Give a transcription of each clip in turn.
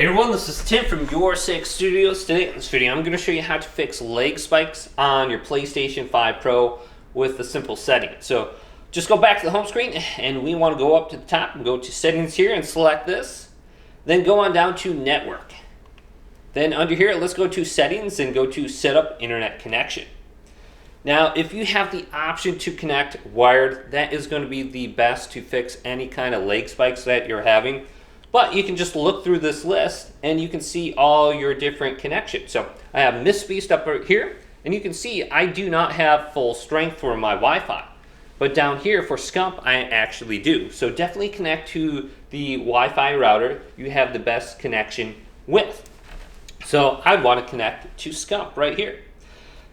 Hey everyone, this is Tim from Your Six Studios. Today in this video, I'm going to show you how to fix leg spikes on your PlayStation 5 Pro with a simple setting. So just go back to the home screen and we want to go up to the top and go to settings here and select this. Then go on down to network. Then under here, let's go to settings and go to set up internet connection. Now, if you have the option to connect wired, that is going to be the best to fix any kind of leg spikes that you're having. But you can just look through this list and you can see all your different connections. So I have Miss Beast up right here, and you can see I do not have full strength for my Wi-Fi. But down here for Scump, I actually do. So definitely connect to the Wi-Fi router you have the best connection with. So I want to connect to Scump right here.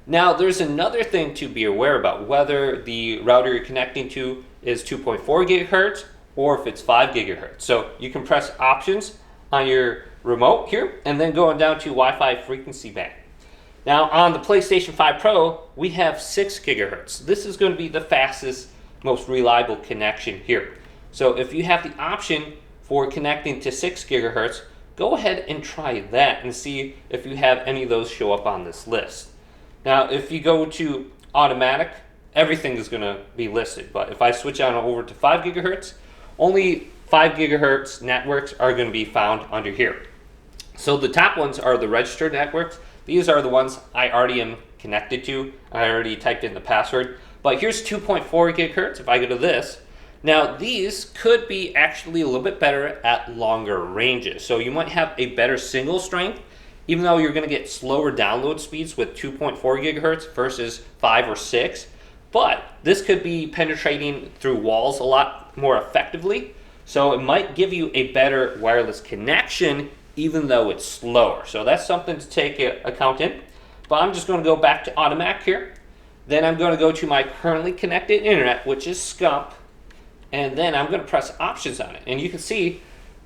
Now there's another thing to be aware about, whether the router you're connecting to is 2.4 gigahertz or if it's 5 gigahertz. So you can press options on your remote here and then going down to Wi-Fi frequency band. Now on the PlayStation 5 Pro, we have 6 gigahertz. This is going to be the fastest, most reliable connection here. So if you have the option for connecting to 6 gigahertz, go ahead and try that and see if you have any of those show up on this list. Now if you go to automatic, everything is going to be listed. But if I switch on over to 5 gigahertz, only 5 gigahertz networks are going to be found under here. So the top ones are the registered networks. These are the ones I already am connected to. I already typed in the password. But here's 2.4 gigahertz if I go to this. Now these could be actually a little bit better at longer ranges. So you might have a better single strength, even though you're going to get slower download speeds with 2.4 gigahertz versus 5 or 6. But this could be penetrating through walls a lot more effectively. So it might give you a better wireless connection even though it's slower. So that's something to take account in. But I'm just going to go back to automatic here. Then I'm going to go to my currently connected internet, which is Scump. And then I'm going to press options on it. And you can see,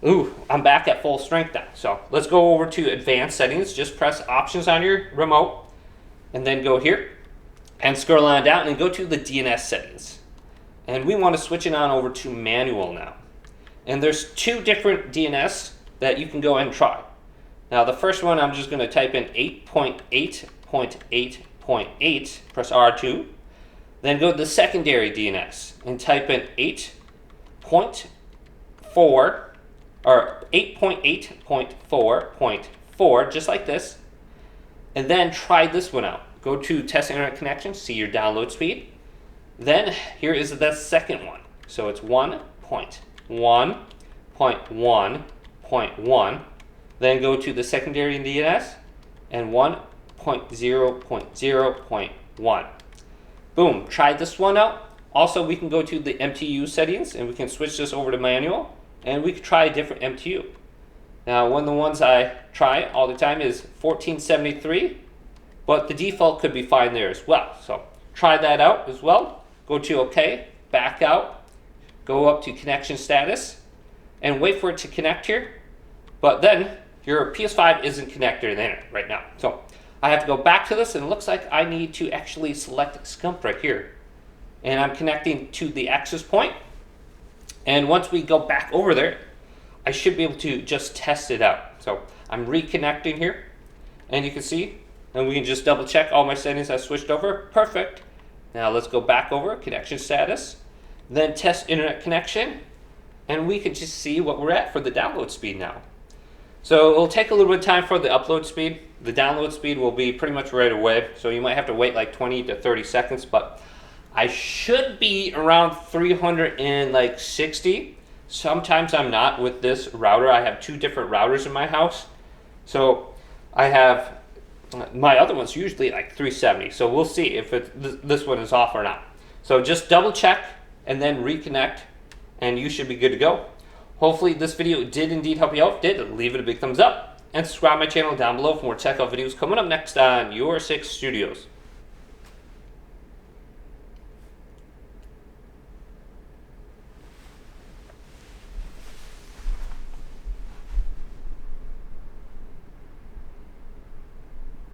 ooh, I'm back at full strength now. So let's go over to advanced settings. Just press options on your remote and then go here and scroll on down and go to the DNS settings. And we want to switch it on over to manual now. And there's two different DNS that you can go and try. Now the first one, I'm just going to type in 8.8.8.8, press R2. Then go to the secondary DNS and type in 8.4 or 8.8.4.4, just like this. And then try this one out. Go to test internet connection, see your download speed. Then here is the second one. So it's 1.1.1.1. Then go to the secondary DNS and 1.0.0.1. Boom, try this one out. Also, we can go to the MTU settings and we can switch this over to manual and we can try a different MTU. Now, one of the ones I try all the time is 1473, but the default could be fine there as well. So try that out as well. Go to OK, back out, go up to connection status, and wait for it to connect here. But then your PS5 isn't connected to the internet right now. So I have to go back to this, and it looks like I need to actually select Scump right here. And I'm connecting to the access point. And once we go back over there, I should be able to just test it out. So I'm reconnecting here, and you can see, and we can just double check all my settings I switched over. Perfect. Now let's go back over, connection status, then test internet connection, and we can just see what we're at for the download speed now. So it'll take a little bit of time for the upload speed. The download speed will be pretty much right away, so you might have to wait like 20 to 30 seconds, but I should be around 360. Sometimes I'm not with this router. I have two different routers in my house. So I have my other one's usually like 370, so we'll see if this one is off or not. So just double check and then reconnect, and you should be good to go. Hopefully this video did indeed help you out. If it did, leave it a big thumbs up and subscribe to my channel down below for more tech videos coming up next on Your Six Studios.